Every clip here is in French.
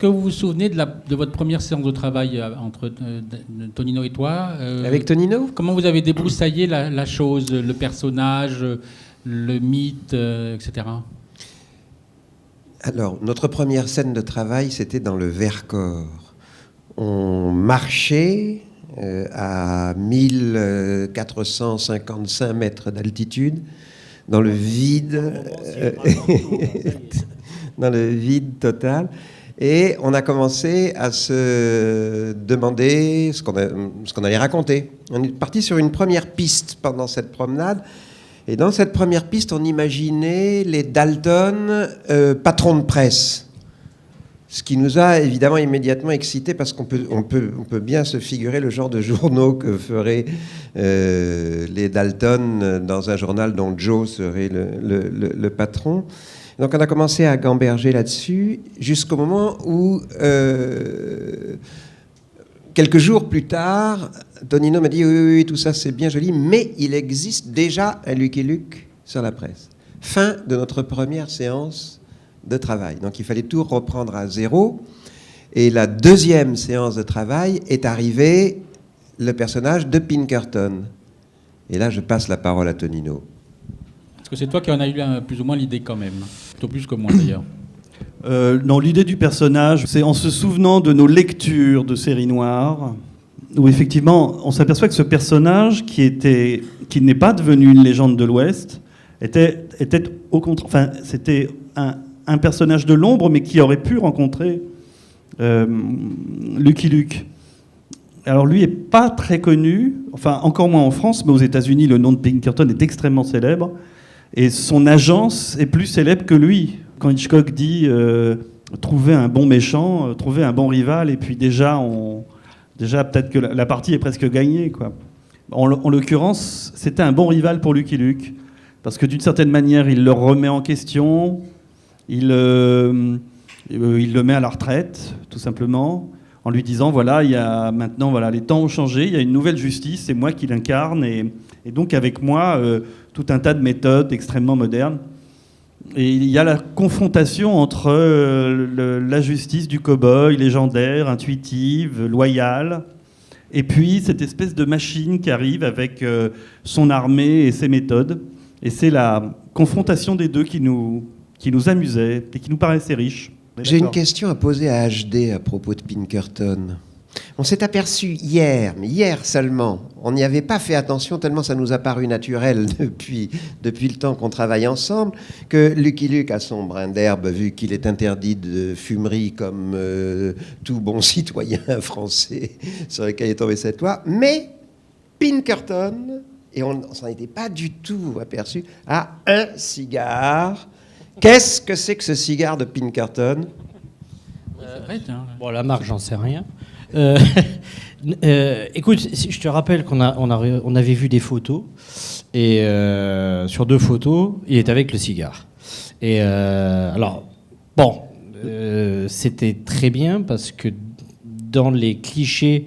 que vous vous souvenez de votre première séance de travail entre Tonino et toi Avec Tonino ? Comment vous avez débroussaillé la chose, le personnage, le mythe, etc. Alors, notre première scène de travail, c'était dans le Vercors. On marchait à 1455 mètres d'altitude, dans le vide, dans le vide total. Et on a commencé à se demander ce qu'on allait raconter. On est parti sur une première piste pendant cette promenade. Et dans cette première piste, on imaginait les Dalton patrons de presse. Ce qui nous a évidemment immédiatement excités parce qu'on peut bien se figurer le genre de journaux que feraient les Dalton dans un journal dont Joe serait le patron. Donc on a commencé à gamberger là-dessus jusqu'au moment où, quelques jours plus tard, Tonino m'a dit oui, tout ça c'est bien joli, mais il existe déjà un Lucky Luke sur la presse. Fin de notre première séance de travail. Donc il fallait tout reprendre à zéro. Et la deuxième séance de travail est arrivé le personnage de Pinkerton. Et là, je passe la parole à Tonino. Est-ce que c'est toi qui en as eu plus ou moins l'idée quand même ? Plutôt plus que moi d'ailleurs. Non, l'idée du personnage, c'est en se souvenant de nos lectures de séries noires, où effectivement, on s'aperçoit que ce personnage, qui n'est pas devenu une légende de l'Ouest, était au contraire, enfin, c'était un personnage de l'ombre, mais qui aurait pu rencontrer Lucky Luke. Alors lui est pas très connu, enfin encore moins en France, mais aux États-Unis, le nom de Pinkerton est extrêmement célèbre, et son agence est plus célèbre que lui. Quand Hitchcock dit trouver un bon méchant, trouver un bon rival, et puis déjà peut-être que la partie est presque gagnée, quoi. En l'occurrence, c'était un bon rival pour Lucky Luke, parce que d'une certaine manière, il le remet en question. Il le met à la retraite, tout simplement, en lui disant voilà, maintenant, les temps ont changé, il y a une nouvelle justice, c'est moi qui l'incarne, et donc avec moi, tout un tas de méthodes extrêmement modernes. Et il y a la confrontation entre la justice du cow-boy, légendaire, intuitive, loyale, et puis cette espèce de machine qui arrive avec son armée et ses méthodes. Et c'est la confrontation des deux qui nous amusait et qui nous paraissait riche. J'ai une question à poser à HD à propos de Pinkerton. On s'est aperçu hier, mais hier seulement, on n'y avait pas fait attention tellement ça nous a paru naturel depuis le temps qu'on travaille ensemble, que Lucky Luke a son brin d'herbe vu qu'il est interdit de fumerie comme tout bon citoyen français sur lequel est tombée cette loi, mais Pinkerton, et on ne s'en était pas du tout aperçu, a un cigare. Qu'est-ce que c'est que ce cigare de Pinkerton ? Bon, la marque, j'en sais rien. Écoute, je te rappelle qu'on avait vu des photos, et sur 2 photos, il est avec le cigare. Et alors, bon, c'était très bien parce que dans les clichés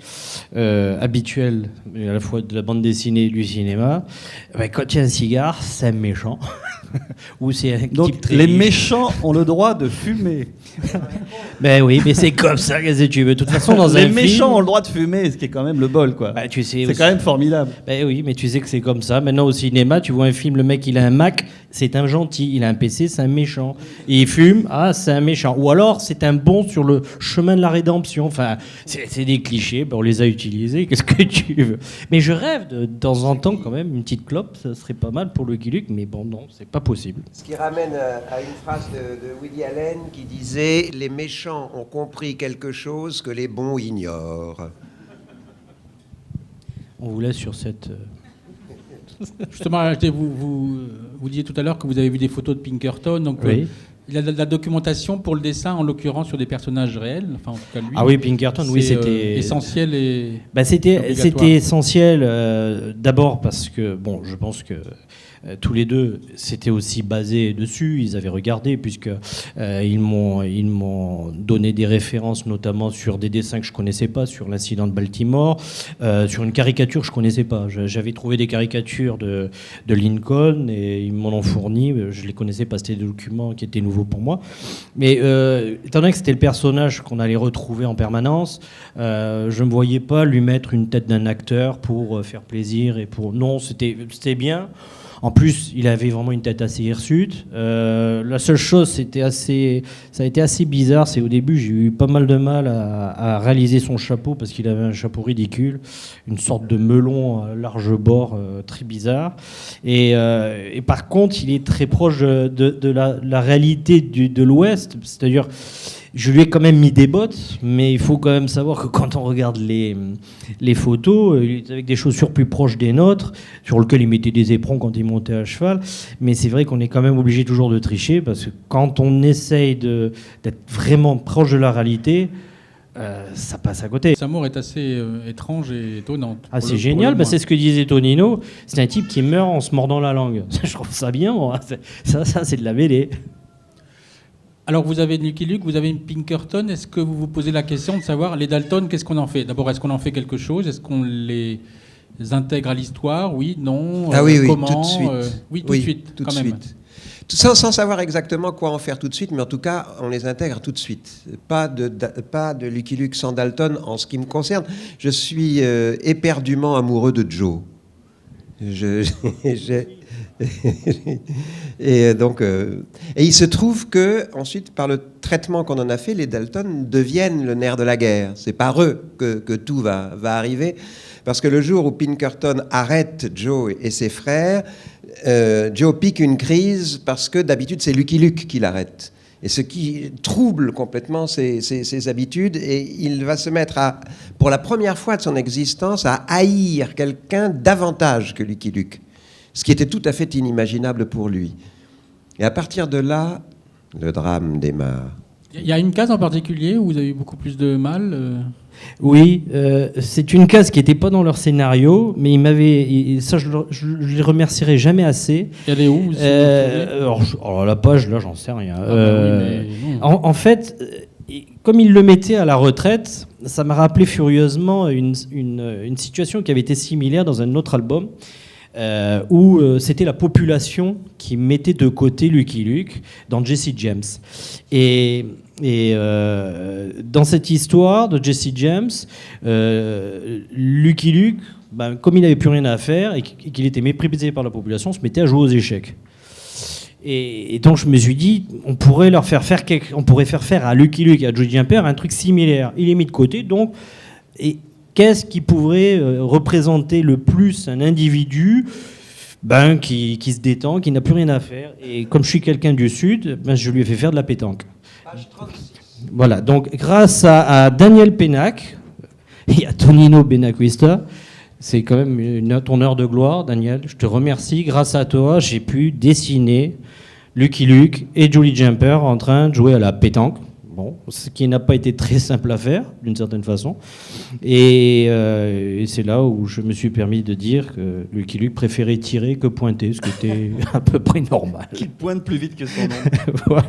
habituels, à la fois de la bande dessinée et du cinéma, quand il y a un cigare, c'est un méchant. Ou c'est un donc, type très les riche. méchants ont le droit de fumer. Ben oui, mais c'est comme ça, qu'est-ce que tu veux. De toute façon, dans les un méchants film, ont le droit de fumer, ce qui est quand même le bol, quoi. tu sais c'est aussi... quand même formidable. Ben oui, mais tu sais que c'est comme ça. Maintenant, au cinéma, tu vois un film, le mec, il a un Mac, c'est un gentil. Il a un PC, c'est un méchant. Et il fume, c'est un méchant. Ou alors, c'est un bon sur le chemin de la rédemption. Enfin, c'est des clichés, on les a utilisés, qu'est-ce que tu veux. Mais je rêve de temps en temps, quand même, une petite clope, ça serait pas mal pour le Lucky Luke, mais bon, non, c'est pas possible. Ce qui ramène à une phrase de Woody Allen qui disait « Les méchants ont compris quelque chose que les bons ignorent ». On vous laisse sur cette... Justement, vous disiez tout à l'heure que vous avez vu des photos de Pinkerton, donc Oui. il y a de la documentation pour le dessin, en l'occurrence sur des personnages réels. Enfin, en tout cas, lui, Ah oui, Pinkerton, oui, c'est, c'était... essentiel et C'était obligatoire. essentiel, d'abord parce que, bon, je pense que tous les deux, c'était aussi basé dessus. Ils avaient regardé, puisque ils m'ont donné des références, notamment sur des dessins que je connaissais pas, sur l'incident de Baltimore, sur une caricature que je connaissais pas. J'avais trouvé des caricatures de Lincoln et ils m'en ont fourni. Je les connaissais pas, c'était des documents qui étaient nouveaux nouveau pour moi. Mais étant donné que c'était le personnage qu'on allait retrouver en permanence, je ne me voyais pas lui mettre une tête d'un acteur pour faire plaisir. Non, c'était bien. En plus, il avait vraiment une tête assez hirsute. La seule chose, ça a été assez bizarre. C'est au début, j'ai eu pas mal de mal à réaliser son chapeau parce qu'il avait un chapeau ridicule, une sorte de melon à large bord très bizarre. Et par contre, il est très proche de la réalité de l'Ouest, c'est-à-dire. Je lui ai quand même mis des bottes, mais il faut quand même savoir que quand on regarde les photos, il était avec des chaussures plus proches des nôtres, sur lesquelles il mettait des éperons quand il montait à cheval. Mais c'est vrai qu'on est quand même obligé toujours de tricher, parce que quand on essaye d'être vraiment proche de la réalité, ça passe à côté. Sa mort est assez étrange et étonnante. Ah, c'est génial, c'est ce que disait Tonino. C'est un type qui meurt en se mordant la langue. Je trouve ça bien, moi. Ça c'est de la BD. Alors, vous avez Lucky Luke, vous avez une Pinkerton. Est-ce que vous vous posez la question de savoir, les Dalton, qu'est-ce qu'on en fait? D'abord, est-ce qu'on en fait quelque chose? Est-ce qu'on les intègre à l'histoire? Oui, non? Ah oui, comment? tout de suite. Oui, tout de suite, tout quand de même. suite. Sans savoir exactement quoi en faire tout de suite, mais en tout cas, on les intègre tout de suite. Pas de Lucky Luke sans Dalton en ce qui me concerne. Je suis éperdument amoureux de Joe. Et donc, et il se trouve que ensuite, par le traitement qu'on en a fait, les Dalton deviennent le nerf de la guerre. C'est par eux que tout va arriver, parce que le jour où Pinkerton arrête Joe et ses frères, Joe pique une crise parce que d'habitude c'est Lucky Luke qui l'arrête. Et ce qui trouble complètement ses habitudes, et il va se mettre pour la première fois de son existence, à haïr quelqu'un davantage que Lucky Luke. Ce qui était tout à fait inimaginable pour lui. Et à partir de là, le drame démarre. Il y a une case en particulier où vous avez eu beaucoup plus de mal Oui, c'est une case qui n'était pas dans leur scénario, mais ça je les remercierai jamais assez. Elle est où alors la page, là, j'en sais rien. En fait, comme il le mettait à la retraite, ça m'a rappelé furieusement une situation qui avait été similaire dans un autre album. Où c'était la population qui mettait de côté Lucky Luke dans Jesse James. Et dans cette histoire de Jesse James, Lucky Luke, comme il n'avait plus rien à faire et qu'il était méprisé par la population, se mettait à jouer aux échecs. Et donc je me suis dit, on pourrait faire faire à Lucky Luke et à Jolly Jumper un truc similaire. Il est mis de côté, donc... Qu'est-ce qui pourrait représenter le plus un individu qui se détend, qui n'a plus rien à faire? Et comme je suis quelqu'un du Sud, je lui ai fait faire de la pétanque. Page 36. Voilà, donc grâce à Daniel Pénac et à Tonino Benacquista, c'est quand même ton heure de gloire, Daniel. Je te remercie. Grâce à toi, j'ai pu dessiner Lucky Luke et Jolly Jumper en train de jouer à la pétanque. Bon, ce qui n'a pas été très simple à faire, d'une certaine façon. Et c'est là où je me suis permis de dire que Lucky Luke préférait tirer que pointer, ce qui était à peu près normal. Qu'il pointe plus vite que son nom. Voilà.